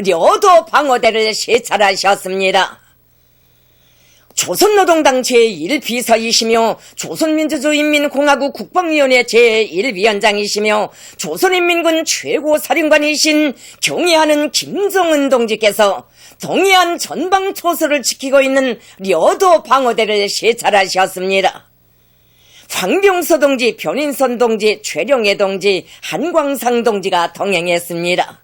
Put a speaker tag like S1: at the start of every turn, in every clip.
S1: 려도 방어대를 시찰하셨습니다. 조선노동당 제1비서이시며 조선민주주의인민공화국 국방위원회 제1위원장이시며 조선인민군 최고사령관이신 경애하는 김정은 동지께서 동해안 전방초소를 지키고 있는 려도 방어대를 시찰하셨습니다. 황병서 동지, 변인선 동지, 최룡해 동지, 한광상 동지가 동행했습니다.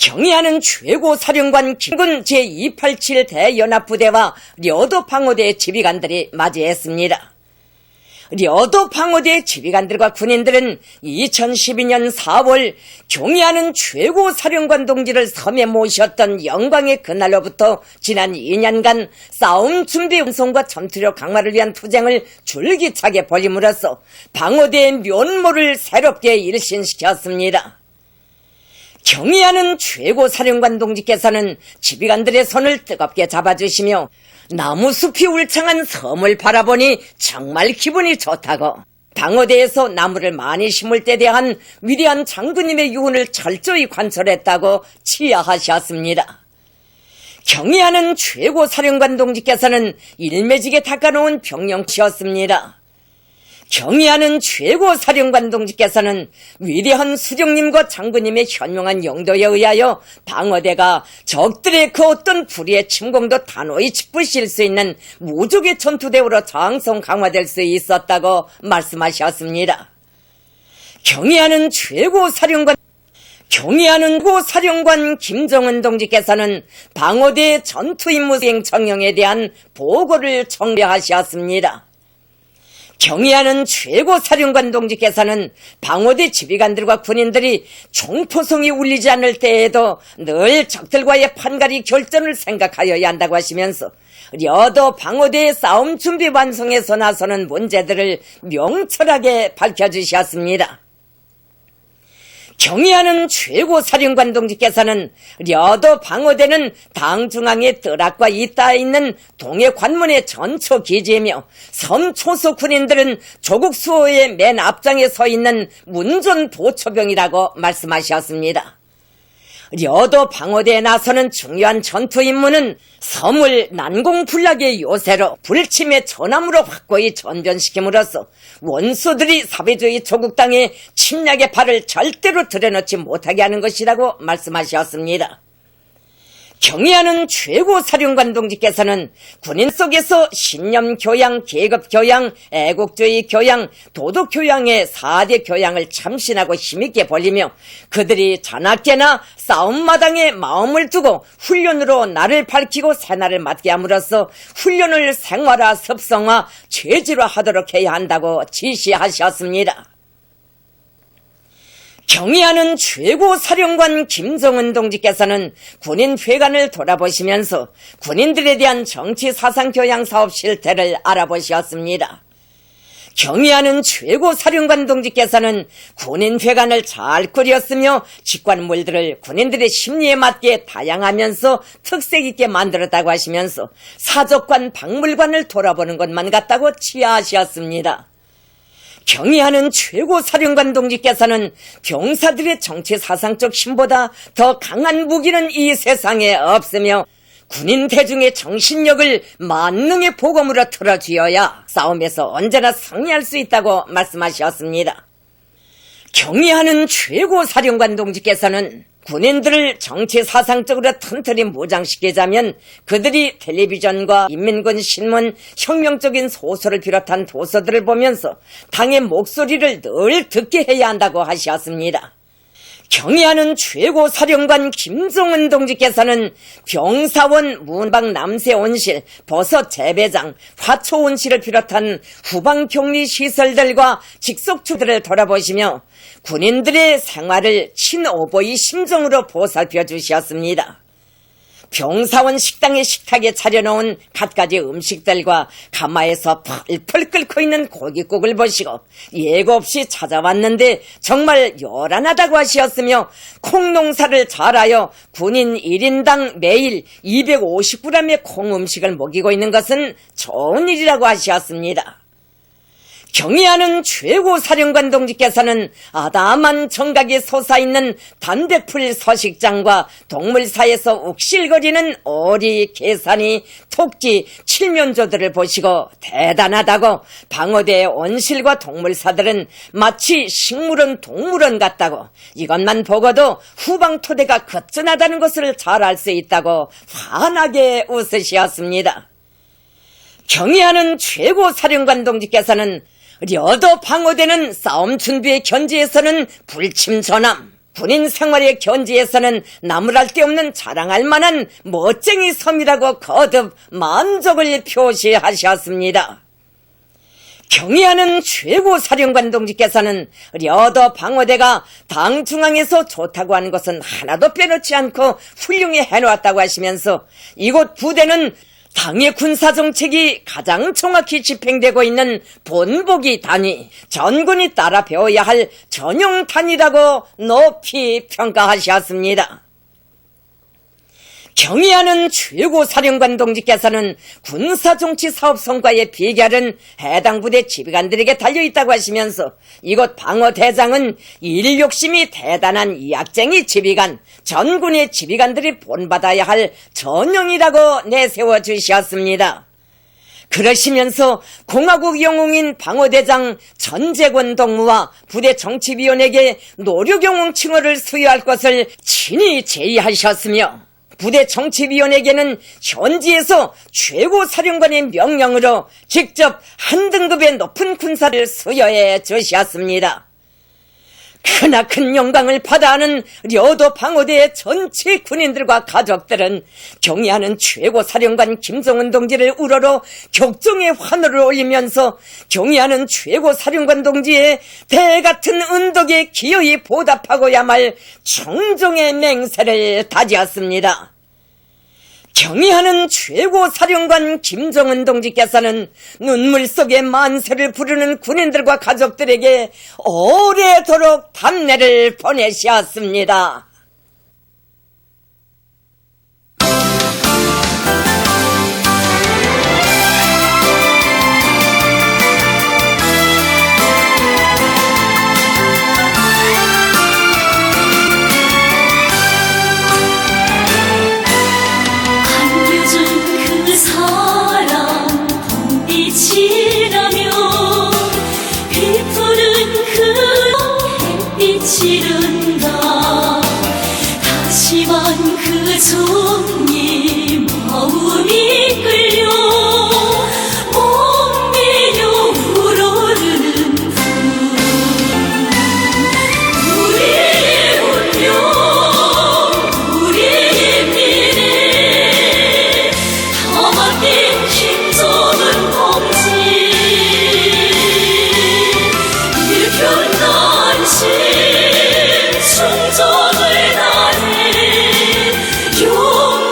S1: 경애하는 최고사령관 김군 제287 대연합부대와 려도 방어대 지휘관들이 맞이했습니다. 려도 방어대 지휘관들과 군인들은 2012년 4월 경애하는 최고사령관 동지를 섬에 모셨던 영광의 그날로부터 지난 2년간 싸움 준비 운송과 전투력 강화를 위한 투쟁을 줄기차게 벌임으로써 방어대의 면모를 새롭게 일신시켰습니다. 경애하는 최고사령관 동지께서는 지휘관들의 손을 뜨겁게 잡아주시며 나무숲이 울창한 섬을 바라보니 정말 기분이 좋다고, 방어대에서 나무를 많이 심을 때 대한 위대한 장군님의 유훈을 철저히 관철했다고 치하하셨습니다. 경애하는 최고사령관 동지께서는 일매지게 닦아놓은 병영치였습니다. 경애하는 최고사령관 동지께서는 위대한 수령님과 장군님의 현명한 영도에 의하여 방어대가 적들의 그 어떤 불의의 침공도 단호히 짓부실 수 있는 무적의 전투대우로 장성 강화될 수 있었다고 말씀하셨습니다. 경애하는 최고사령관 김정은 동지께서는 방어대 전투임무 수행 정령에 대한 보고를 청려하셨습니다. 경애하는 최고사령관 동지께서는 방어대 지휘관들과 군인들이 총포성이 울리지 않을 때에도 늘 적들과의 판가리 결전을 생각하여야 한다고 하시면서 려도 방어대의 싸움 준비 완성에서 나서는 문제들을 명철하게 밝혀주셨습니다. 경애하는 최고사령관 동지께서는 려도 방어대는 당 중앙의 뜰악과 잇닿아 있는 동해 관문의 전초 기지이며 섬 초소 군인들은 조국 수호의 맨 앞장에 서 있는 문전 보초병이라고 말씀하셨습니다. 려도 방어대에 나서는 중요한 전투 임무는 섬을 난공불락의 요새로 불침의 전함으로 확고히 전변시킴으로써 원수들이 사회주의 조국 땅에 침략의 발을 절대로 들여놓지 못하게 하는 것이라고 말씀하셨습니다. 경애하는 최고사령관 동지께서는 군인 속에서 신념 교양, 계급 교양, 애국주의 교양, 도덕 교양의 4대 교양을 참신하고 힘있게 벌리며 그들이 자나깨나 싸움마당에 마음을 두고 훈련으로 나를 밝히고 새날을 맞게 함으로써 훈련을 생활화, 습성화, 체질화하도록 해야 한다고 지시하셨습니다. 경애하는 최고사령관 김정은 동지께서는 군인회관을 돌아보시면서 군인들에 대한 정치사상교양 사업 실태를 알아보셨습니다. 경의하는 최고 사령관 동지께서는 군인회관을 잘 꾸렸으며 직관물들을 군인들의 심리에 맞게 다양하면서 특색 있게 만들었다고 하시면서 사적관 박물관을 돌아보는 것만 같다고 치하하셨습니다. 경의하는 최고 사령관 동지께서는 병사들의 정치 사상적 힘보다 더 강한 무기는 이 세상에 없으며 군인 대중의 정신력을 만능의 보검으로 틀어쥐어야 싸움에서 언제나 승리할 수 있다고 말씀하셨습니다. 경의하는 최고 사령관 동지께서는 군인들을 정치 사상적으로 튼튼히 무장시키자면 그들이 텔레비전과 인민군 신문, 혁명적인 소설을 비롯한 도서들을 보면서 당의 목소리를 늘 듣게 해야 한다고 하셨습니다. 경의하는 최고 사령관 김정은 동지께서는 병사원, 문방 남세 온실, 버섯 재배장, 화초 온실을 비롯한 후방 격리 시설들과 직속추들을 돌아보시며 군인들의 생활을 친오보이 심정으로 보살펴 주셨습니다. 병사원 식당의 식탁에 차려놓은 갖가지 음식들과 가마에서 펄펄 끓고 있는 고깃국을 보시고 예고 없이 찾아왔는데 정말 요란하다고 하셨으며 콩농사를 잘하여 군인 1인당 매일 250g의 콩 음식을 먹이고 있는 것은 좋은 일이라고 하셨습니다. 경의하는 최고 사령관 동지께서는 아담한 정각이 솟아있는 단대풀 서식장과 동물사에서 욱실거리는 오리, 개산이, 토끼, 칠면조들을 보시고 대단하다고 방어대의 온실과 동물사들은 마치 식물원 동물원 같다고 이것만 보고도 후방 토대가 거뜬하다는 것을 잘 알 수 있다고 환하게 웃으셨습니다. 경의하는 최고 사령관 동지께서는 려도 방어되는 싸움 준비의 견지에서는 불침전함, 군인 생활의 견지에서는 나무랄 데 없는 자랑할 만한 멋쟁이 섬이라고 거듭 만족을 표시하셨습니다. 경의하는 최고 사령관 동지께서는 려도 방어대가 당 중앙에서 좋다고 하는 것은 하나도 빼놓지 않고 훌륭히 해놓았다고 하시면서 이곳 부대는 당의 군사정책이 가장 정확히 집행되고 있는 본보기 단위, 전군이 따라 배워야 할 전용 단위라고 높이 평가하셨습니다. 경의하는 최고 사령관 동지께서는 군사정치사업 성과의 비결은 해당 부대 지휘관들에게 달려있다고 하시면서 이곳 방어대장은 일 욕심이 대단한 이악쟁이 지휘관, 전군의 지휘관들이 본받아야 할 전형이라고 내세워 주셨습니다. 그러시면서 공화국 영웅인 방어대장 전재권 동무와 부대 정치위원에게 노력영웅 칭호를 수여할 것을 친히 제의하셨으며 부대 정치위원에게는 현지에서 최고 사령관의 명령으로 직접 한 등급의 높은 군사를 수여해 주셨습니다. 크나큰 영광을 받아하는 려도 방어대의 전체 군인들과 가족들은 경의하는 최고 사령관 김정은 동지를 우러러 격정의 환호를 올리면서 경의하는 최고 사령관 동지의 대같은 은덕에 기어이 보답하고야 말 청정의 맹세를 다지었습니다. 경의하는 최고 사령관 김정은 동지께서는 눈물 속에 만세를 부르는 군인들과 가족들에게 오래도록 답례를 보내셨습니다.
S2: 다시만 그 종이 마음이 끌려 몸매려 우러르는 우리의 운명 우리의 미래 다 맡긴 김정은 동지 일편단심 충정을 다해 용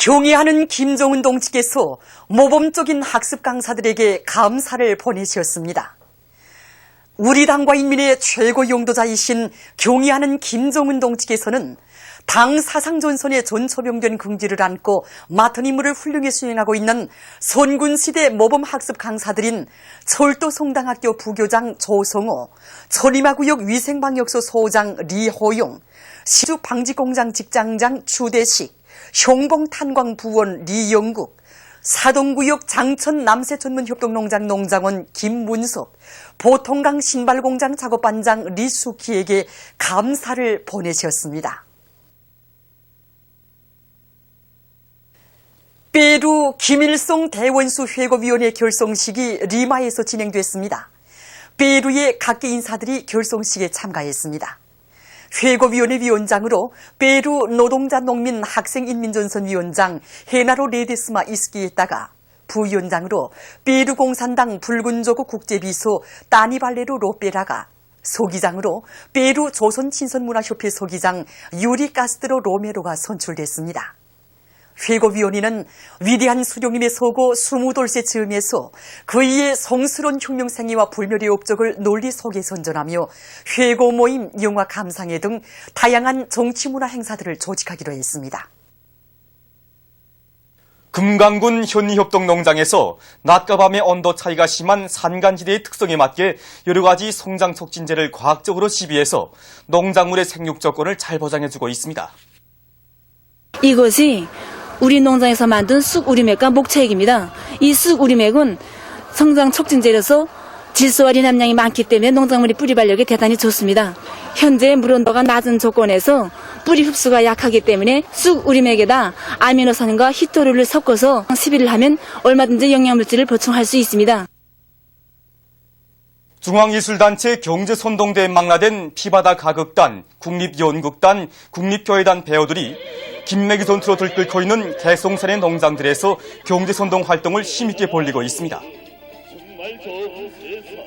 S3: 경의하는 김정은 동지께서 모범적인 학습 강사들에게 감사를 보내셨습니다. 우리 당과 인민의 최고 용도자이신 경의하는 김정은 동지께서는 당 사상 전선의 전초병된 긍지를 안고 맡은 임무를 훌륭히 수행하고 있는 선군시대 모범학습 강사들인 철도송당학교 부교장 조성호, 천리마구역 위생방역소 소장 리호용, 시주방지공장 직장장 추대식, 형봉탄광부원 리영국, 사동구역 장천 남새전문협동농장 농장원 김문섭, 보통강 신발공장 작업반장 리수키에게 감사를 보내셨습니다. 페루 김일성 대원수 회고위원회 결성식이 리마에서 진행됐습니다. 페루의 각계 인사들이 결성식에 참가했습니다. 회고위원회 위원장으로 페루 노동자 농민 학생인민전선 위원장 헤나로 레데스마 이스키에다가 부위원장으로 페루 공산당 붉은조국 국제비서 따니발레로 로페라가, 소기장으로 페루 조선친선문화협회 소기장 유리 카스트로 로메로가 선출됐습니다. 회고위원회는 위대한 수령님의 서고 20돌세 즈음에서 그이의 성스러운 혁명생애와 불멸의 업적을 논리 속에 선전하며 회고 모임, 영화 감상회 등 다양한 정치문화 행사들을 조직하기로 했습니다.
S4: 금강군 현리협동농장에서 낮과 밤의 온도 차이가 심한 산간지대의 특성에 맞게 여러 가지 성장 촉진제를 과학적으로 시비해서 농작물의 생육 조건을 잘 보장해주고 있습니다.
S5: 이것이 우리 농장에서 만든 쑥우리맥과 목차액입니다. 이 쑥우리맥은 성장 촉진제로서 질소와 리남량이 많기 때문에 농작물이 뿌리 발력이 대단히 좋습니다. 현재 물 온도가 낮은 조건에서 뿌리 흡수가 약하기 때문에 쑥우리맥에다 아미노산과 히토류를 섞어서 시비를 하면 얼마든지 영양물질을 보충할 수 있습니다.
S4: 중앙예술단체 경제선동대에 망라된 피바다 가극단, 국립연극단, 국립교회단 배우들이 김내기 전투로 들끓고 있는 개송산의 농장들에서 경제선동 활동을 힘있게 벌이고 있습니다.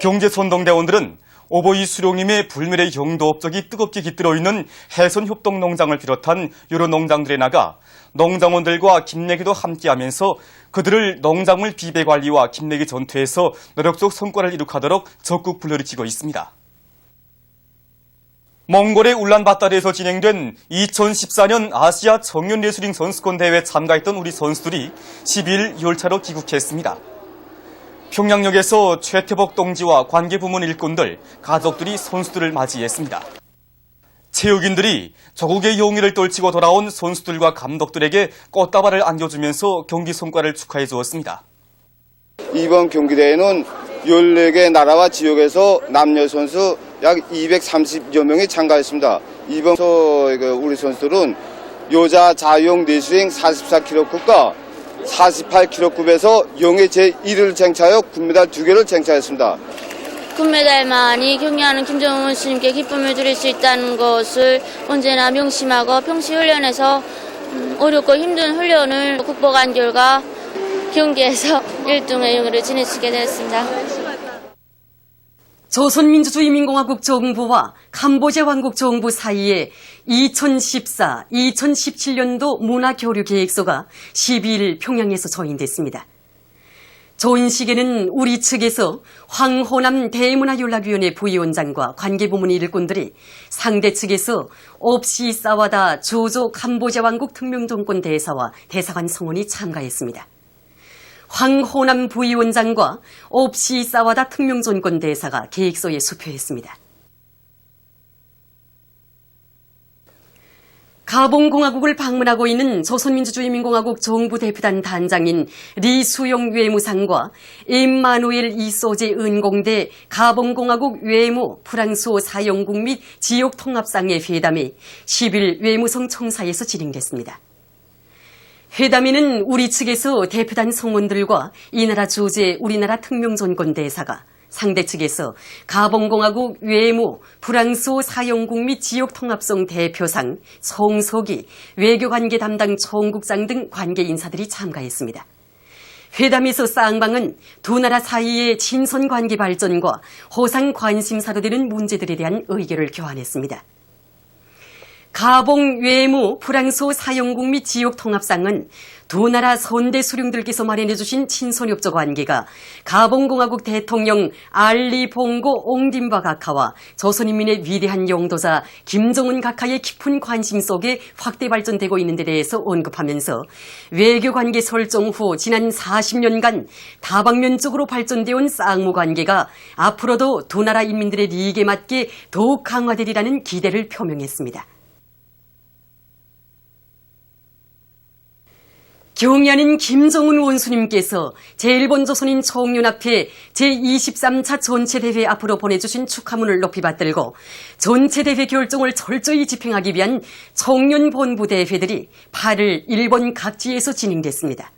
S4: 경제선동대원들은 오보이 수령님의 불멸의 영도 업적이 뜨겁게 깃들어 있는 해선협동농장을 비롯한 여러 농장들에 나가 농장원들과 김내기도 함께하면서 그들을 농작물 비배관리와 김내기 전투에서 노력적 성과를 이룩하도록 적극 불러일으키고 있습니다. 몽골의 울란바타르에서 진행된 2014년 아시아 청년레슬링 선수권 대회에 참가했던 우리 선수들이 12일 열차로 귀국했습니다. 평양역에서 최태복 동지와 관계부문 일꾼들, 가족들이 선수들을 맞이했습니다. 체육인들이 조국의 용의를 떨치고 돌아온 선수들과 감독들에게 꽃다발을 안겨주면서 경기 성과를 축하해 주었습니다.
S6: 이번 경기대회는 14개 나라와 지역에서 남녀 선수 약 230여 명이 참가했습니다. 이번 우리 선수들은 여자 자유형 레슬링 44kg급과 48kg급에서 영예 제1위를 쟁취하여 금메달 2개를 쟁취했습니다.
S7: 금메달만이 경의하는 김정은 스님께 기쁨을 드릴 수 있다는 것을 언제나 명심하고 평시 훈련에서 어렵고 힘든 훈련을 극복한 결과 경기에서 1등의 영예를 지내시게 되었습니다.
S1: 조선민주주의민공화국 정부와 캄보디아 왕국 정부 사이에 2014-2017년도 문화교류계획서가 12일 평양에서 서인됐습니다. 조인식에는 우리 측에서 황호남 대문화연락위원회 부위원장과 관계부문 일꾼들이 상대 측에서 없이 싸워다 조조 캄보디아 왕국 특명정권 대사와 대사관 성원이 참가했습니다. 황호남 부위원장과 없이 싸워다 특명정권 대사가 계획서에 수표했습니다. 가봉공화국을 방문하고 있는 조선민주주의민공화국 정부 대표단 단장인 리수용 외무상과 임마누엘 이소제 은공대 가봉공화국 외무 프랑스어 사용국 및 지역통합상의 회담이 10일 외무성 청사에서 진행됐습니다. 회담에는 우리 측에서 대표단 성원들과 이 나라 주재 우리나라 특명정권 대사가, 상대 측에서 가봉공화국 외무, 프랑스어 사용국 및 지역통합성 대표상, 송석이, 외교관계 담당 총국장 등 관계 인사들이 참가했습니다. 회담에서 쌍방은 두 나라 사이의 친선관계 발전과 호상 관심사로 되는 문제들에 대한 의견을 교환했습니다. 가봉 외무 프랑스어 사용국 및 지역통합상은
S8: 두 나라 선대 수령들께서 마련해 주신 친선협조 관계가 가봉공화국 대통령 알리 봉고 옹딘바 각하와 조선인민의 위대한 영도자 김정은 각하의 깊은 관심 속에 확대 발전되고 있는 데 대해서 언급하면서 외교관계 설정 후 지난 40년간 다방면적으로 발전되어 온 쌍무관계가 앞으로도 두 나라 인민들의利益에 맞게 더욱 강화되리라는 기대를 표명했습니다. 경의하는 김정은 원수님께서 제1번조선인 총연합회 제23차 전체대회 앞으로 보내주신 축하문을 높이 받들고 전체대회 결정을 철저히 집행하기 위한 청년본부대회들이 8일 일본 각지에서 진행됐습니다.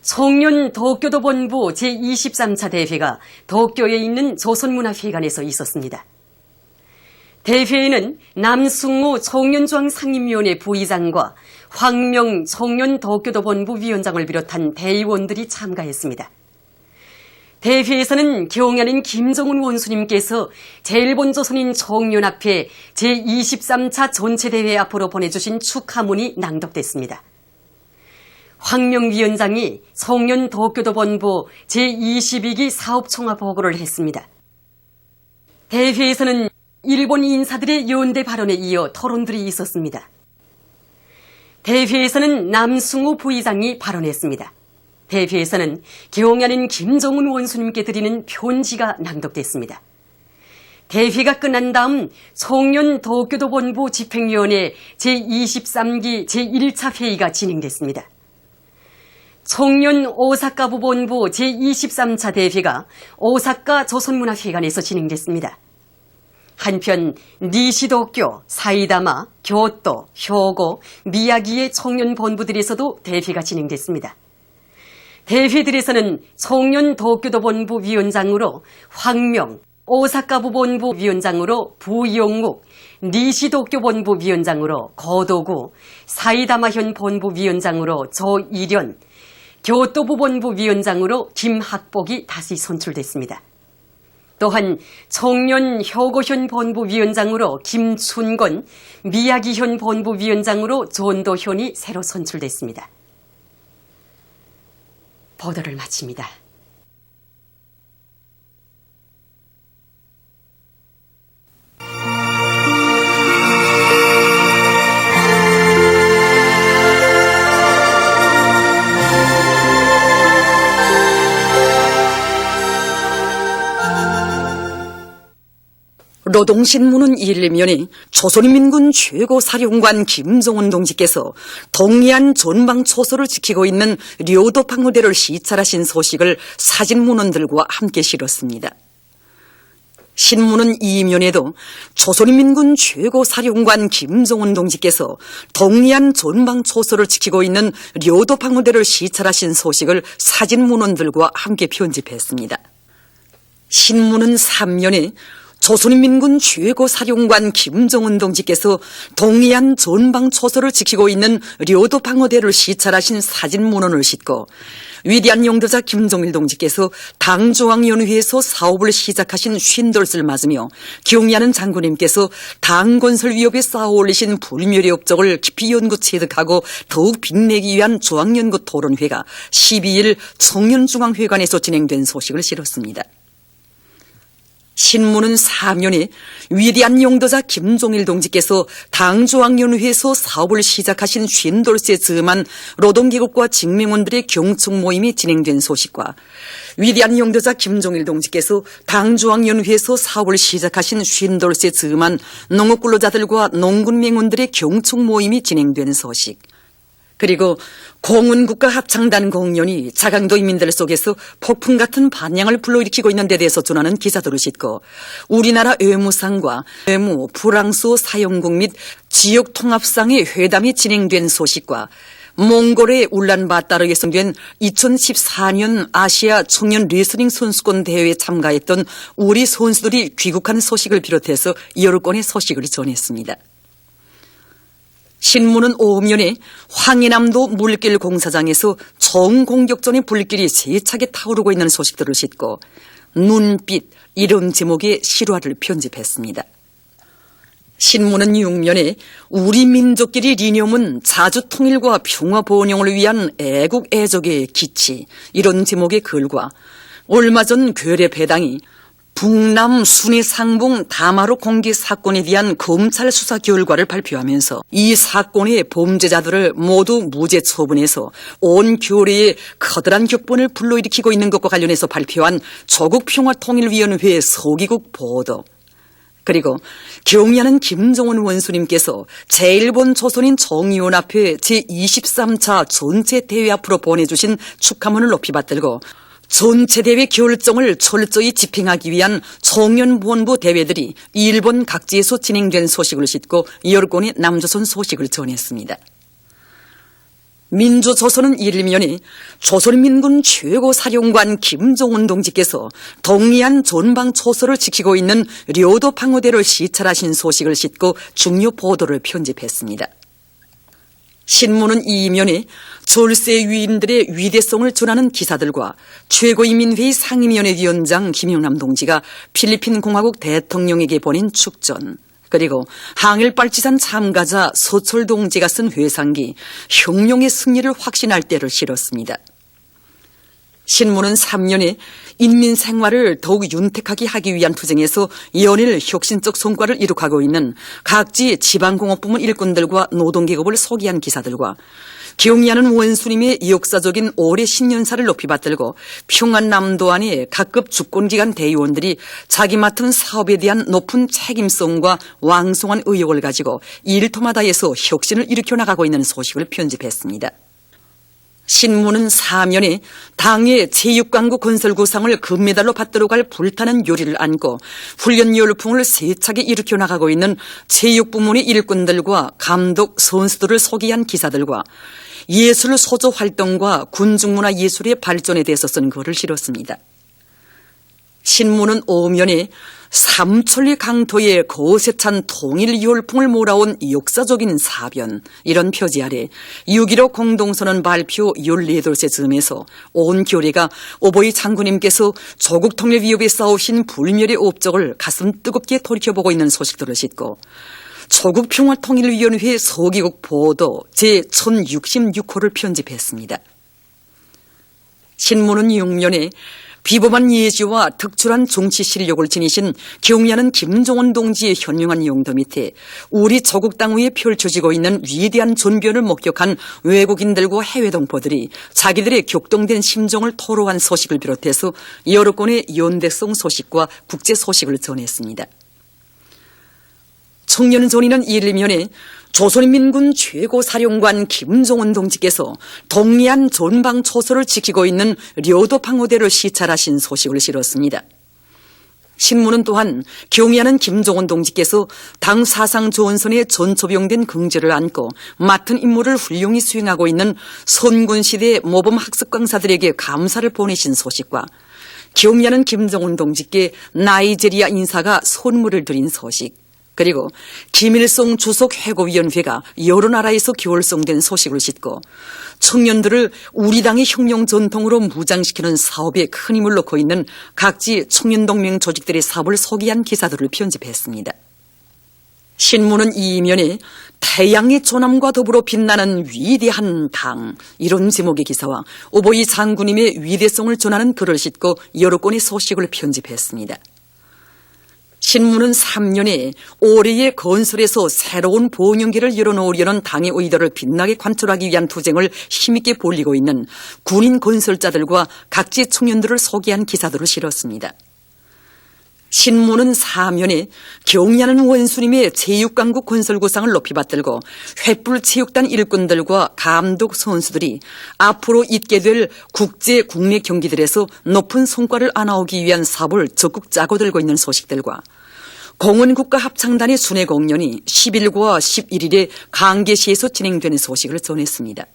S8: 청년 도쿄도 본부 제23차 대회가 도쿄에 있는 조선문화회관에서 있었습니다. 대회에는 남승우 청년중앙 상임위원회 부의장과 황명 청년 도쿄도 본부 위원장을 비롯한 대의원들이 참가했습니다. 대회에서는 경의하는 김정은 원수님께서 제1번조선인 총연합회 제23차 전체대회 앞으로 보내주신 축하문이 낭독됐습니다. 황명 위원장이 청년 도쿄도 본부 제22기 사업총합보고를 했습니다. 대회에서는 일본 인사들의 연대 발언에 이어 토론들이 있었습니다. 대회에서는 남승우 부의장이 발언했습니다. 대회에서는 경의하는 김정은 원수님께 드리는 편지가 낭독됐습니다. 대회가 끝난 다음 청년 도쿄도 본부 집행위원회 제23기 제1차 회의가 진행됐습니다. 청년 오사카부 본부 제23차 대회가 오사카 조선문화회관에서 진행됐습니다. 한편 니시도쿄, 사이다마, 교토, 효고, 미야기의 청년 본부들에서도 대회가 진행됐습니다. 대회들에서는 청년 도쿄도 본부 위원장으로 황명, 오사카부 본부 위원장으로 부영욱, 니시도쿄 본부 위원장으로 거도구, 사이다마현 본부 위원장으로 조일현, 교토부 본부 위원장으로 김학복이 다시 선출됐습니다. 또한 청년 효고현 본부 위원장으로 김춘건, 미야기현 본부 위원장으로 전도현이 새로 선출됐습니다. 보도를 마칩니다.
S3: 노동신문은 일면에 조선인민군 최고사령관 김정은 동지께서 동해안 전방초소를 지키고 있는 료도 방어대를 시찰하신 소식을 사진문헌들과 함께 실었습니다. 신문은 이면에도 조선인민군 최고사령관 김정은 동지께서 동해안 전방초소를 지키고 있는 료도 방어대를 시찰하신 소식을 사진문헌들과 함께 편집했습니다. 신문은 3면에 조선인민군 최고사령관 김정은 동지께서 동해안 전방초소를 지키고 있는 료도 방어대를 시찰하신 사진문헌을 싣고 위대한 영도자 김정일 동지께서 당중앙위원회에서 사업을 시작하신 쉰돌스를 맞으며 경의하는 장군님께서 당건설 위협에 쌓아올리신 불멸의 업적을 깊이 연구 체득하고 더욱 빛내기 위한 중앙연구 토론회가 12일 청년중앙회관에서 진행된 소식을 실었습니다. 신문은 4면에 위대한 영도자 김종일 동지께서 당중앙위원회에서 사업을 시작하신 쉰돌스에 즈음한 노동기구과 직맹원들의 경축 모임이 진행된 소식과 위대한 영도자 김종일 동지께서 당중앙위원회에서 사업을 시작하신 쉰돌스에 즈음한 농업근로자들과 농군맹원들의 경축 모임이 진행된 소식, 그리고 공은국가합창단 공연이 자강도 인민들 속에서 폭풍 같은 반향을 불러일으키고 있는 데 대해서 전하는 기사들을 싣고 우리나라 외무상과 외무, 프랑스 사용국 및 지역통합상의 회담이 진행된 소식과 몽골의 울란바타르에 예정된 2014년 아시아 청년 레슬링 선수권 대회에 참가했던 우리 선수들이 귀국한 소식을 비롯해서 여러 건의 소식을 전했습니다. 신문은 오면에 황해남도 물길 공사장에서 정공격전의 불길이 세차게 타오르고 있는 소식들을 싣고 눈빛 이런 제목의 실화를 편집했습니다. 신문은 6면에 우리 민족끼리 리념은 자주 통일과 평화 번영을 위한 애국 애족의 기치, 이런 제목의 글과 얼마 전 괴뢰 배당이 북남 순회 상봉 다마로 공개 사건에 대한 검찰 수사 결과를 발표하면서 이 사건의 범죄자들을 모두 무죄 처분해서 온 교례에 커다란 격분을 불러일으키고 있는 것과 관련해서 발표한 조국평화통일위원회 서기국 보도, 그리고 경의하는 김정은 원수님께서 제1본 조선인 정의원 앞에 제23차 전체대회 앞으로 보내주신 축하문을 높이 받들고 전체대회 결정을 철저히 집행하기 위한 청년본부 대회들이 일본 각지에서 진행된 소식을 싣고 10건의 남조선 소식을 전했습니다. 민주조선은 1면에 조선인민군 최고사령관 김정은 동지께서 동해안 전방초소를 지키고 있는 려도 방어대를 시찰하신 소식을 싣고 중요 보도를 편집했습니다. 신문은 2면에 졸세 위인들의 위대성을 전하는 기사들과 최고인민회의 상임위원회 위원장 김영남 동지가 필리핀 공화국 대통령에게 보낸 축전, 그리고 항일빨치산 참가자 서철 동지가 쓴 회상기 혁명의 승리를 확신할 때를 실었습니다. 신문은 3년에 인민 생활을 더욱 윤택하게 하기 위한 투쟁에서 연일 혁신적 성과를 이룩하고 있는 각지 지방공업부문 일꾼들과 노동계급을 소개한 기사들과 경의하는 원수님의 역사적인 올해 신년사를 높이 받들고 평안남도안의 각급 주권기관 대의원들이 자기 맡은 사업에 대한 높은 책임성과 왕성한 의욕을 가지고 일터마다에서 혁신을 일으켜 나가고 있는 소식을 편집했습니다. 신문은 4면에 당의 제6강국 건설구상을 금메달로 받들어 갈 불타는 요리를 안고 훈련 열풍을 세차게 일으켜 나가고 있는 체육부문의 일꾼들과 감독, 선수들을 소개한 기사들과 예술 소조 활동과 군중문화 예술의 발전에 대해서 쓴 글을 실었습니다. 신문은 5면에 삼천리 강토에 거세 찬 통일 열풍을 몰아온 역사적인 사변, 이런 표지 아래 6.15 공동선언 발표 14돌째 즈음에서 온 교례가 오보이 장군님께서 조국 통일 위협에 싸우신 불멸의 업적을 가슴 뜨겁게 돌이켜보고 있는 소식들을 싣고 조국평화통일위원회 서기국 보도 제1066호를 편집했습니다. 신문은 6면에 비범한 예지와 특출한 정치 실력을 지니신 경의하는 김정은 동지의 현명한 용도 밑에 우리 조국 땅 위에 펼쳐지고 있는 위대한 전변을 목격한 외국인들과 해외 동포들이 자기들의 격동된 심정을 토로한 소식을 비롯해서 여러 건의 연대성 소식과 국제 소식을 전했습니다. 청년전의는 1면에 조선인민군 최고사령관 김정은 동지께서 동해안 전방초소를 지키고 있는 려도 방어대를 시찰하신 소식을 실었습니다. 신문은 또한 경의하는 김정은 동지께서 당 사상 조원선의 전초병된 긍지를 안고 맡은 임무를 훌륭히 수행하고 있는 선군시대 모범학습 강사들에게 감사를 보내신 소식과 경의하는 김정은 동지께 나이제리아 인사가 선물을 드린 소식, 그리고 김일성 주석 회고위원회가 여러 나라에서 결성된 소식을 싣고 청년들을 우리 당의 혁명 전통으로 무장시키는 사업에 큰 힘을 놓고 있는 각지 청년동맹 조직들의 사업을 소개한 기사들을 편집했습니다. 신문은 2면에 태양의 조남과 더불어 빛나는 위대한 당, 이런 제목의 기사와 오보이 장군님의 위대성을 전하는 글을 싣고 여러 건의 소식을 편집했습니다. 신문은 3년에 올해의 건설에서 새로운 번영기를 열어놓으려는 당의 의도를 빛나게 관철하기 위한 투쟁을 힘있게 벌이고 있는 군인 건설자들과 각지 청년들을 소개한 기사들을 실었습니다. 신문은 4면에 경의하는 원수님의 제6강국 건설구상을 높이 받들고 횃불체육단 일꾼들과 감독 선수들이 앞으로 있게 될 국제 국내 경기들에서 높은 성과를 안아오기 위한 사업을 적극 짜고 들고 있는 소식들과 공원국가합창단의 순회 공연이 10일과 11일에 강계시에서 진행되는 소식을 전했습니다.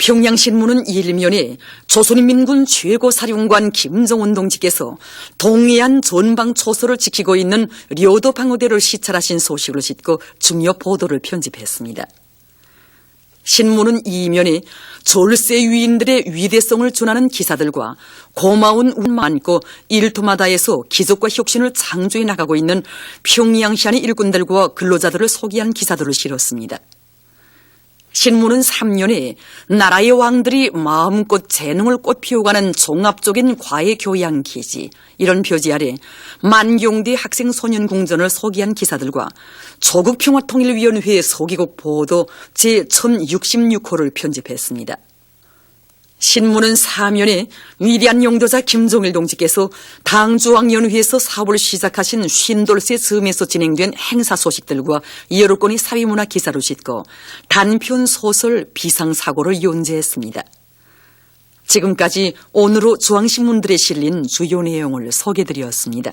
S3: 평양신문은 1면에 조선인민군 최고사령관 김정은 동지께서 동해안 전방초소를 지키고 있는 려도 방어대를 시찰하신 소식을 싣고 중요 보도를 편집했습니다. 신문은 이면에 졸세 위인들의 위대성을 준하는 기사들과 고마운 운만 안고 일토마다에서 기적과 혁신을 창조해 나가고 있는 평양시안의 일꾼들과 근로자들을 소개한 기사들을 실었습니다. 신문은 3년에 나라의 왕들이 마음껏 재능을 꽃피워가는 종합적인 과외교양 기지, 이런 표지 아래 만경대 학생 소년 궁전을 소개한 기사들과 조국평화통일위원회 소개국 보도 제1066호를 편집했습니다. 신문은 사면에 위대한 용도자 김종일 동지께서 당중앙위원회에서 사업을 시작하신 쉰돌세 즈음에서 진행된 행사 소식들과 여러 건의 사회문화 기사를 싣고 단편 소설 비상사고를 연재했습니다. 지금까지 오늘로 중앙신문들에 실린 주요 내용을 소개드렸습니다.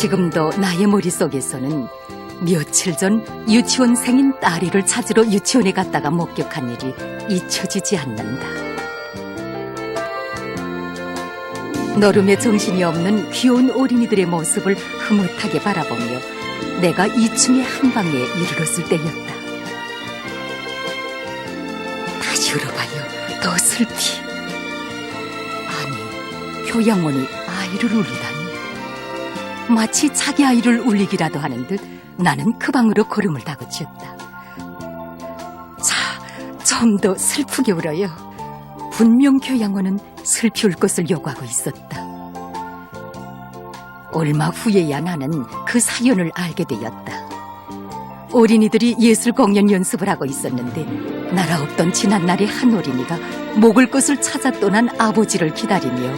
S9: 지금도 나의 머릿속에서는 며칠 전 유치원생인 딸이를 찾으러 유치원에 갔다가 목격한 일이 잊혀지지 않는다. 너름의 정신이 없는 귀여운 어린이들의 모습을 흐뭇하게 바라보며 내가 이쯤의 한방에 이르렀을 때였다. 다시 울어봐요. 더 슬피. 아니, 효양원이 아이를 울리다니. 마치 자기 아이를 울리기라도 하는 듯 나는 그 방으로 걸음을 다그쳤다. 자, 좀 더 슬프게 울어요. 분명 교양원은 슬피 울 것을 요구하고 있었다. 얼마 후에야 나는 그 사연을 알게 되었다. 어린이들이 예술 공연 연습을 하고 있었는데 나라 없던 지난날의 한 어린이가 먹을 것을 찾아 떠난 아버지를 기다리며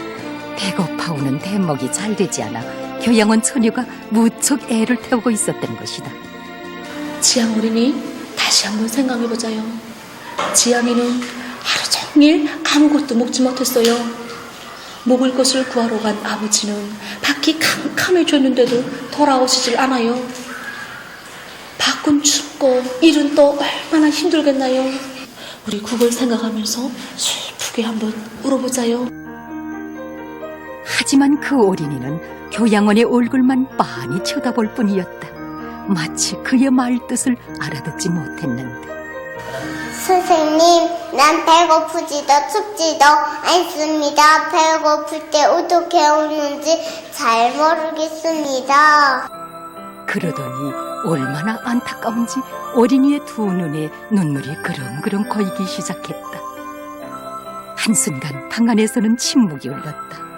S9: 배고파오는 대목이 잘 되지 않아 교양원 처녀가 무척 애를 태우고 있었던 것이다.
S10: 지양 어린이, 다시 한번 생각해보자요. 지양이는 하루 종일 아무것도 먹지 못했어요. 먹을 것을 구하러 간 아버지는 밖이 캄캄해졌는데도 돌아오시질 않아요. 밖은 춥고 일은 또 얼마나 힘들겠나요. 우리 그걸 생각하면서 슬프게 한번 울어보자요.
S9: 하지만 그 어린이는 교양원의 얼굴만 빤히 쳐다볼 뿐이었다. 마치 그의 말뜻을 알아듣지 못했는데.
S11: 선생님, 난 배고프지도 춥지도 않습니다. 배고플 때 어떻게 웃는지 잘 모르겠습니다.
S9: 그러더니 얼마나 안타까운지 어린이의 두 눈에 눈물이 그렁그렁 고이기 시작했다. 한순간 방 안에서는 침묵이 울렸다.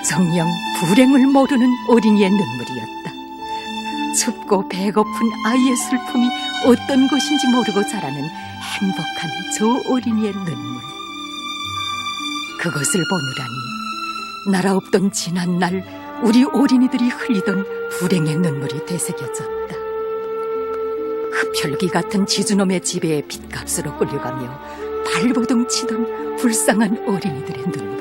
S9: 정녕 불행을 모르는 어린이의 눈물이었다. 춥고 배고픈 아이의 슬픔이 어떤 것인지 모르고 자라는 행복한 저 어린이의 눈물. 그것을 보느라니 나라 없던 지난날 우리 어린이들이 흘리던 불행의 눈물이 되새겨졌다. 흡혈귀 같은 지주놈의 지배에 빚값으로 끌려가며 발버둥 치던 불쌍한 어린이들의 눈물.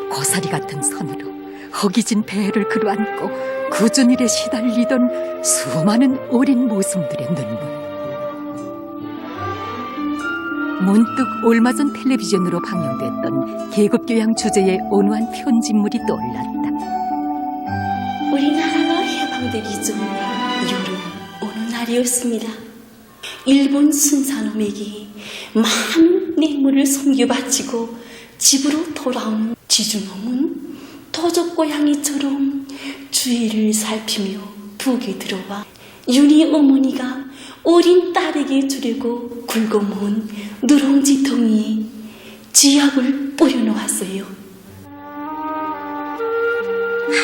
S9: 고사리 같은 손으로 허기진 배를 그려안고 굳은 일에 시달리던 수많은 어린 모습들의 눈물. 문득 얼마 전 텔레비전으로 방영됐던 계급교양 주제의 온화한 편집물이 떠올랐다.
S10: 우리나라가 해방되기 전 여름 어느 날이었습니다. 일본 순사놈에게 많은 뇌물을 섬겨바치고 집으로 돌아온 지주놈은 도적고양이처럼 주위를 살피며 북에 들어와 윤희 어머니가 어린 딸에게 주려고 굵어모은 누룽지 덩이에 지약을 뿌려놓았어요.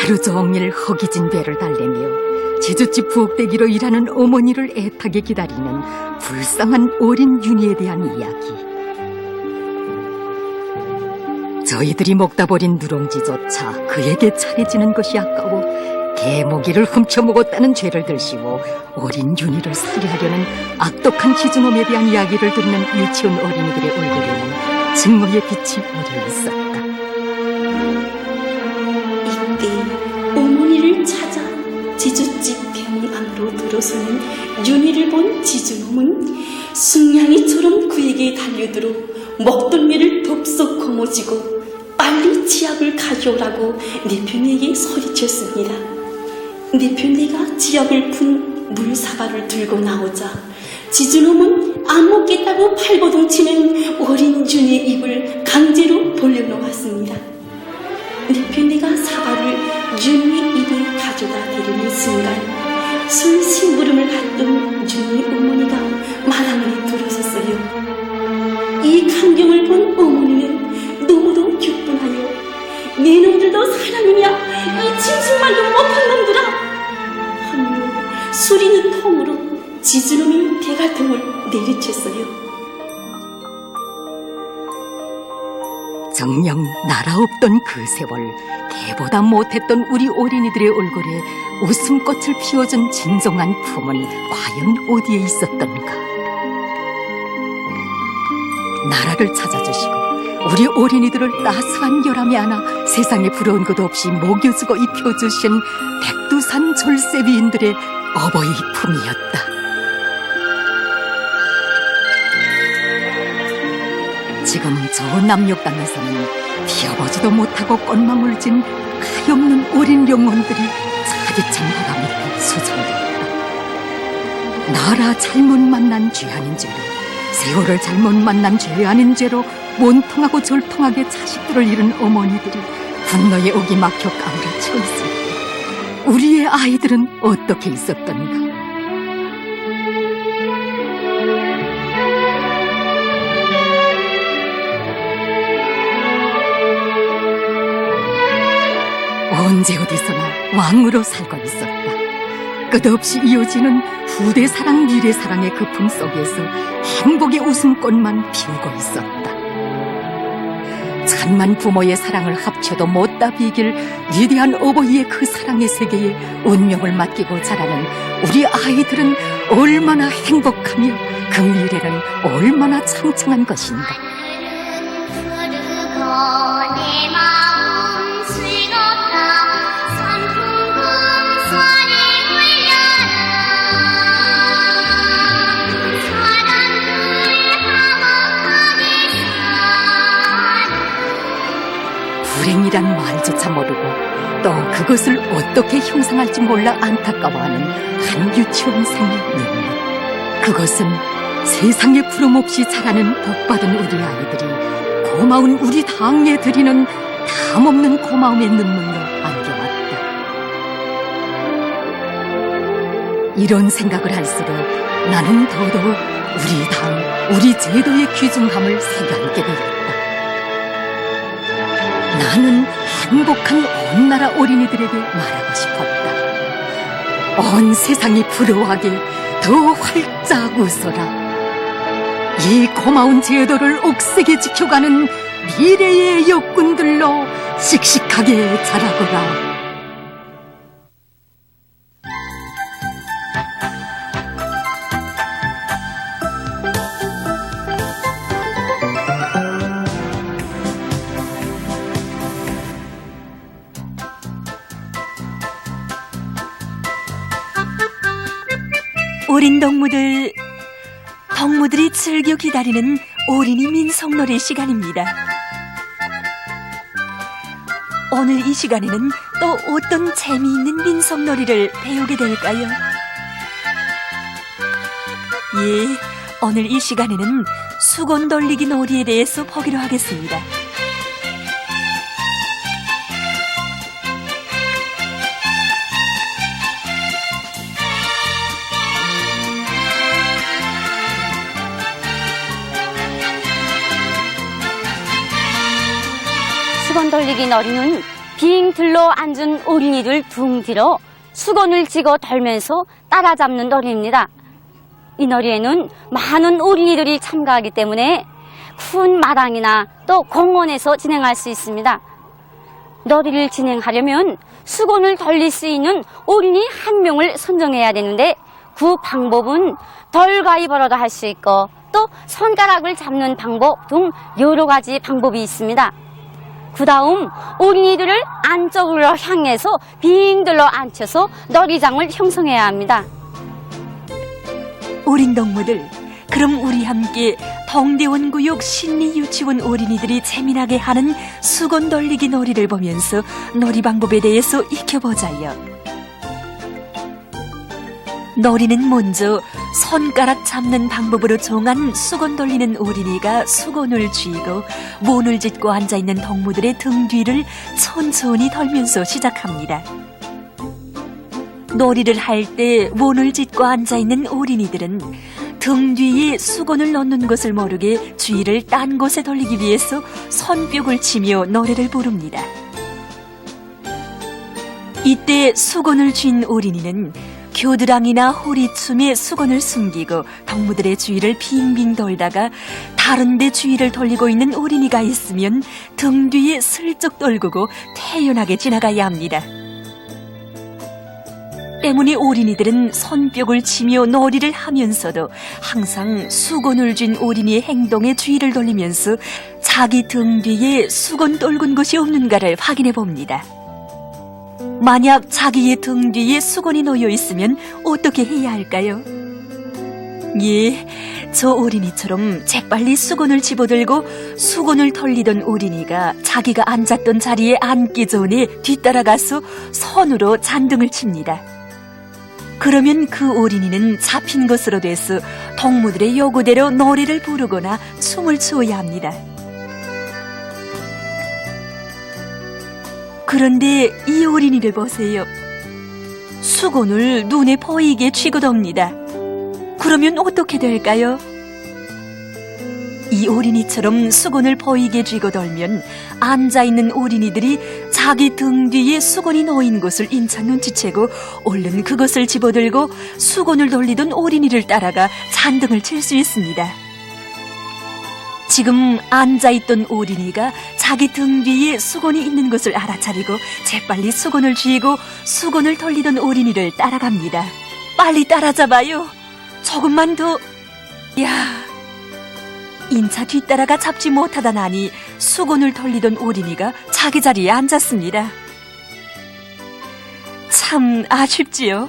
S9: 하루 종일 허기진 배를 달래며 제주집 부엌대기로 일하는 어머니를 애타게 기다리는 불쌍한 어린 윤희에 대한 이야기. 저희들이 먹다 버린 누룽지조차 그에게 차려지는 것이 아까워 개모기를 훔쳐먹었다는 죄를 들시고 어린 윤희를 살해하려는 악독한 지주놈에 대한 이야기를 듣는 유치원 어린이들의 얼굴에는 증오의 빛이 어려 있었다.
S10: 이때 어머니를 찾아 지주집 대문 안으로 들어서는 윤희를 본 지주놈은 승냥이처럼 그에게 달려들어 먹던 매를 덥석 거머쥐고 빨리 지약을 가져오라고 내편에게 소리쳤습니다. 내편네가 지약을 푼 물사발을 들고 나오자 지주놈은 안 먹겠다고 발버둥 치는 어린 윤희의 입을 강제로 벌려놓았습니다. 내편네가 사발을 윤희 입에 가져다 대려는 순간 술 심부름을 하던 윤희 어머니가 마당에 들어섰어요. 이 광경을 본 어머니는 너무도 격분하여 내 놈들도 사람이냐 이 짐승말도 못한 놈들아 하며 수리는 통으로 지주놈이 대갈통을 내리쳤어요.
S9: 정녕 나라 없던 그 세월, 개보다 못했던 우리 어린이들의 얼굴에 웃음꽃을 피워준 진정한 품은 과연 어디에 있었던가. 나라를 찾아주시고 우리 어린이들을 따스한 결함에 안아 세상에 부러운 것 없이 먹여주고 입혀주신 백두산 졸세비인들의 어버이 품이었다. 지금 저 남녘땅에서는 피어보지도 못하고 꽃망울 진 가엾는 어린 영혼들이 차디찬 바다 밑에 수정되었다. 나라 잘못 만난 죄 아닌 죄로, 세월을 잘못 만난 죄 아닌 죄로 원통하고 절통하게 자식들을 잃은 어머니들이 분노의 옥이 막혀 까무러쳐 있을 때 우리의 아이들은 어떻게 있었던가. 언제 어디서나 왕으로 살고 있었다. 끝없이 이어지는 후대 사랑 미래 사랑의 그 품 속에서 행복의 웃음꽃만 피우고 있었다. 천만 부모의 사랑을 합쳐도 못다 비길 위대한 어버이의 그 사랑의 세계에 운명을 맡기고 자라는 우리 아이들은 얼마나 행복하며 그 미래는 얼마나 창창한 것인가. 불행이란 말조차 모르고 또 그것을 어떻게 형상할지 몰라 안타까워하는 한 유치원생의 눈물. 그것은 세상에 부름없이 자라는 복받은 우리 아이들이 고마운 우리 당에 드리는 담없는 고마움의 눈물로 안겨왔다. 이런 생각을 할수록 나는 더더욱 우리 당, 우리 제도의 귀중함을 새겨알게 되었다. 나는 행복한 온 나라 어린이들에게 말하고 싶었다. 온 세상이 부러워하게 더 활짝 웃어라. 이 고마운 제도를 옥색에 지켜가는 미래의 역군들로 씩씩하게 자라거라.
S12: 어린 덕무들이 즐겨 기다리는 어린이 민속놀이 시간입니다. 오늘 이 시간에는 또 어떤 재미있는 민속놀이를 배우게 될까요? 예, 오늘 이 시간에는 수건 돌리기 놀이에 대해서 보기로 하겠습니다.
S7: 수건 돌리기 놀이는 빙 들러 앉은 어린이들 둥 뒤로 수건을 쥐고 돌면서 따라잡는 놀이입니다. 이 놀이에는 많은 어린이들이 참가하기 때문에 큰 마당이나 또 공원에서 진행할 수 있습니다. 놀이를 진행하려면 수건을 돌릴 수 있는 어린이 한 명을 선정해야 되는데 그 방법은 덜가위바로도 할 수 있고 또 손가락을 잡는 방법 등 여러 가지 방법이 있습니다. 그 다음 어린이들을 안쪽으로 향해서 빙들러 앉혀서 놀이장을 형성해야 합니다.
S12: 어린 동무들, 그럼 우리 함께 동대원구역 신리유치원 어린이들이 재미나게 하는 수건 돌리기 놀이를 보면서 놀이 방법에 대해서 익혀보자요. 놀이는 먼저 손가락 잡는 방법으로 정한 수건 돌리는 어린이가 수건을 쥐고 문을 짚고 앉아있는 동무들의 등 뒤를 천천히 돌면서 시작합니다. 놀이를 할 때 문을 짚고 앉아있는 어린이들은 등 뒤에 수건을 넣는 것을 모르게 주위를 딴 곳에 돌리기 위해서 손뼉을 치며 노래를 부릅니다. 이때 수건을 쥔 어린이는 겨드랑이나 호리춤에 수건을 숨기고 덕무들의 주위를 빙빙 돌다가 다른 데 주위를 돌리고 있는 어린이가 있으면 등 뒤에 슬쩍 떨구고 태연하게 지나가야 합니다. 때문에 어린이들은 손뼉을 치며 놀이를 하면서도 항상 수건을 쥔 어린이의 행동에 주의를 돌리면서 자기 등 뒤에 수건 떨군 것이 없는가를 확인해 봅니다. 만약 자기의 등 뒤에 수건이 놓여 있으면 어떻게 해야 할까요? 예, 저 어린이처럼 재빨리 수건을 집어들고 수건을 털리던 어린이가 자기가 앉았던 자리에 앉기 전에 뒤따라가서 손으로 잔등을 칩니다. 그러면 그 어린이는 잡힌 것으로 돼서 동무들의 요구대로 노래를 부르거나 춤을 추어야 합니다. 그런데 이 어린이를 보세요. 수건을 눈에 보이게 쥐고덥니다. 그러면 어떻게 될까요? 이 어린이처럼 수건을 보이게 쥐고 돌면 앉아있는 어린이들이 자기 등 뒤에 수건이 놓인 것을 인차 눈치채고 얼른 그것을 집어들고 수건을 돌리던 어린이를 따라가 잔등을 칠 수 있습니다. 지금 앉아있던 어린이가 자기 등 뒤에 수건이 있는 것을 알아차리고 재빨리 수건을 쥐고 수건을 돌리던 어린이를 따라갑니다. 빨리 따라잡아요. 조금만 더. 야, 인차 뒤따라가 잡지 못하다 나니 수건을 돌리던 어린이가 자기 자리에 앉았습니다. 참 아쉽지요?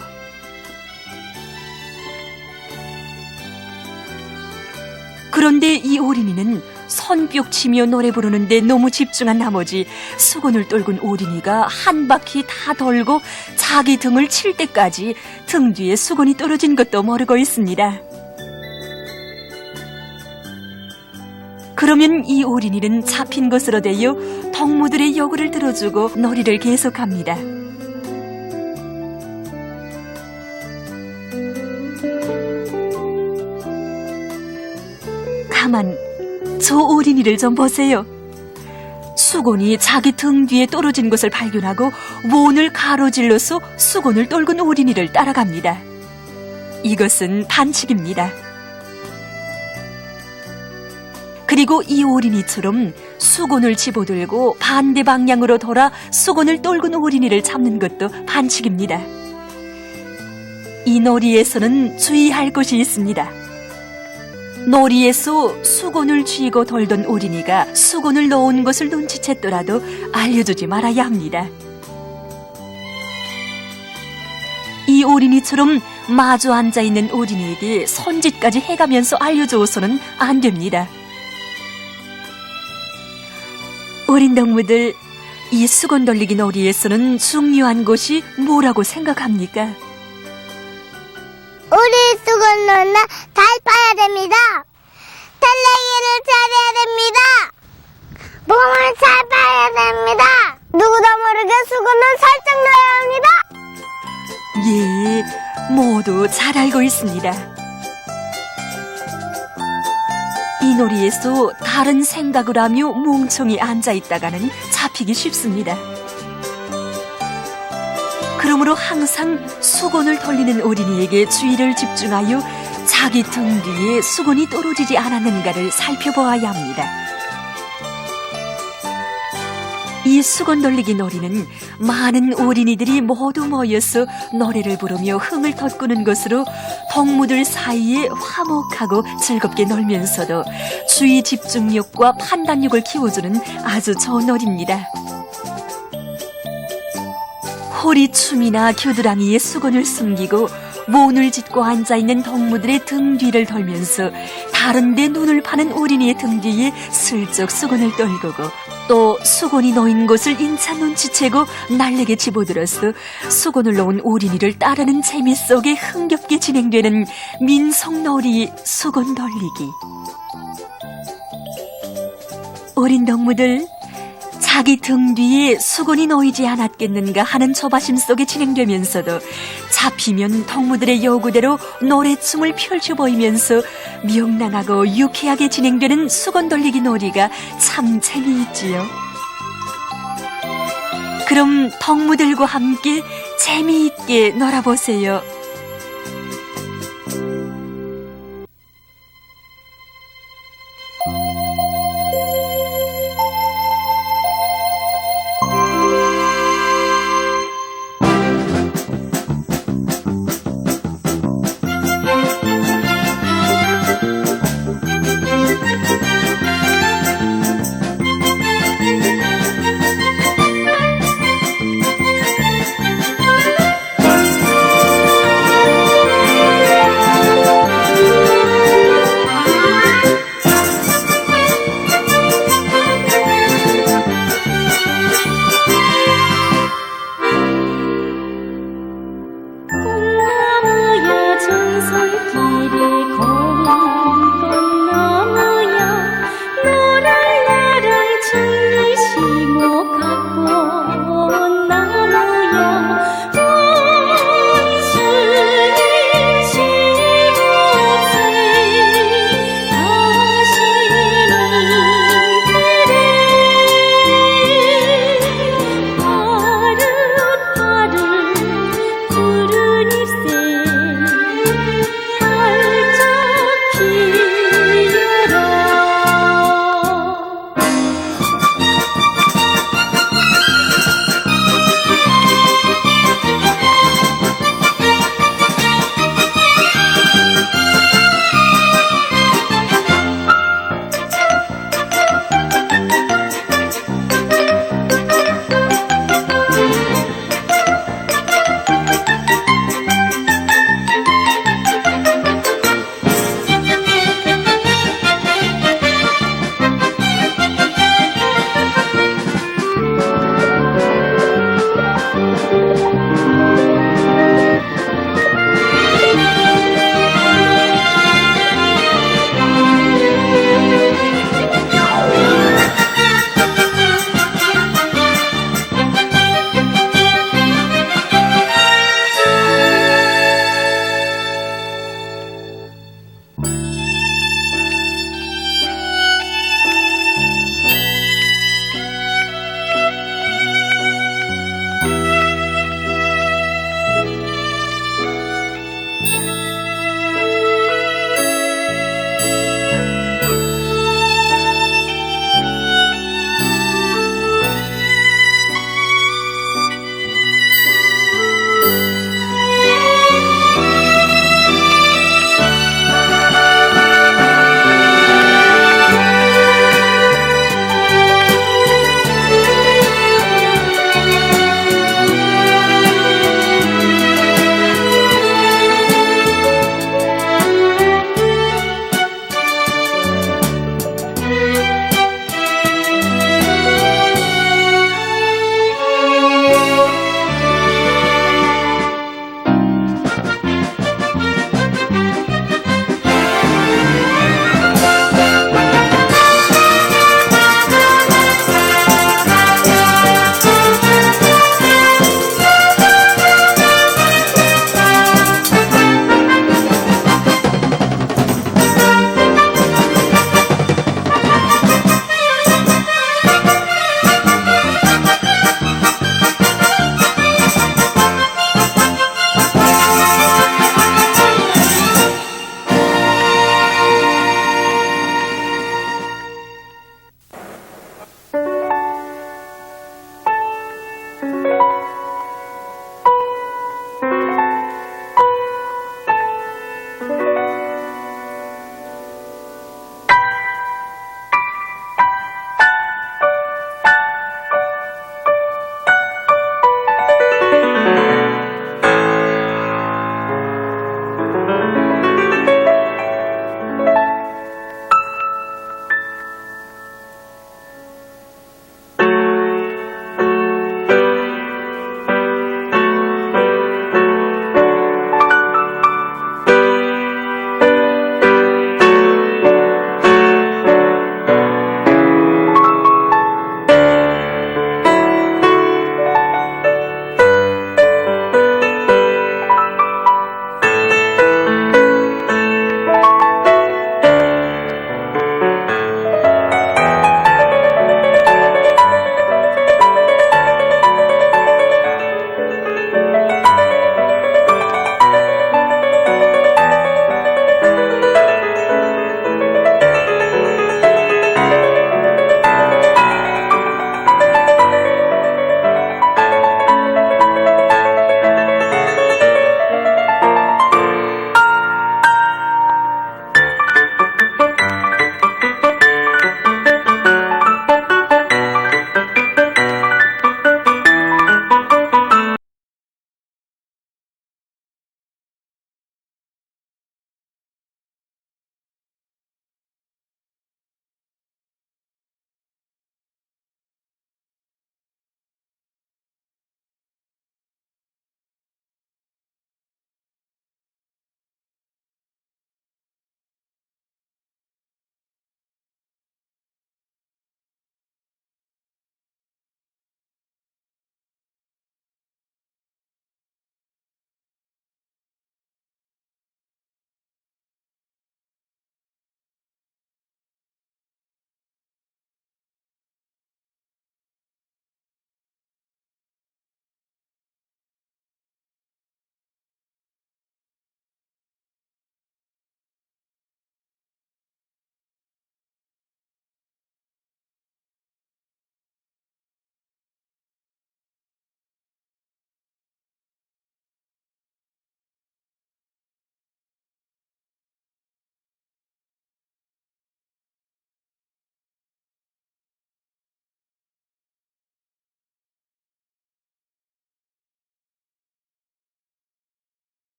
S12: 그런데 이 어린이는 손뼉 치며 노래 부르는데 너무 집중한 나머지 수건을 떨군 어린이가 한 바퀴 다 돌고 자기 등을 칠 때까지 등 뒤에 수건이 떨어진 것도 모르고 있습니다. 그러면 이 어린이는 잡힌 것으로 되어 동무들의 요구를 들어주고 놀이를 계속합니다. 가만, 저 어린이를 좀 보세요. 수건이 자기 등 뒤에 떨어진 것을 발견하고 원을 가로질러서 수건을 떨군 어린이를 따라갑니다. 이것은 반칙입니다. 그리고 이 어린이처럼 수건을 집어들고 반대 방향으로 돌아 수건을 떨군 어린이를 잡는 것도 반칙입니다. 이 놀이에서는 주의할 것이 있습니다. 놀이에서 수건을 쥐고 돌던 어린이가 수건을 놓은 것을 눈치챘더라도 알려주지 말아야 합니다. 이 어린이처럼 마주 앉아있는 어린이에게 손짓까지 해가면서 알려줘서는 안 됩니다. 어린 동무들, 이 수건 돌리기 놀이에서는 중요한 것이 뭐라고 생각합니까?
S11: 우리 수건 넣나 잘 봐야 됩니다. 달래기를 잘해야 됩니다. 몸을 잘 봐야 됩니다. 누구도 모르게 수건은 살짝 넣어야 합니다.
S12: 예, 모두 잘 알고 있습니다. 이 놀이에서 다른 생각을 하며 멍청이 앉아있다가는 잡히기 쉽습니다. 그러므로 항상 수건을 돌리는 어린이에게 주의를 집중하여 자기 등 뒤에 수건이 떨어지지 않았는가를 살펴보아야 합니다. 이 수건 돌리기 놀이는 많은 어린이들이 모두 모여서 노래를 부르며 흥을 돋구는 것으로 동무들 사이에 화목하고 즐겁게 놀면서도 주의 집중력과 판단력을 키워주는 아주 좋은 놀이입니다. 호리춤이나 겨드랑이에 수건을 숨기고 몬을 짚고 앉아있는 동무들의 등 뒤를 돌면서 다른 데 눈을 파는 어린이의 등 뒤에 슬쩍 수건을 떨구고 또 수건이 놓인 곳을 인차 눈치채고 날래게 집어들어서 수건을 놓은 어린이를 따르는 재미 속에 흥겹게 진행되는 민속놀이 수건 돌리기. 어린 동무들, 자기 등 뒤에 수건이 놓이지 않았겠는가 하는 조바심 속에 진행되면서도 잡히면 동무들의 요구대로 노래춤을 펼쳐 보이면서 명랑하고 유쾌하게 진행되는 수건 돌리기 놀이가 참 재미있지요. 그럼 동무들과 함께 재미있게 놀아보세요.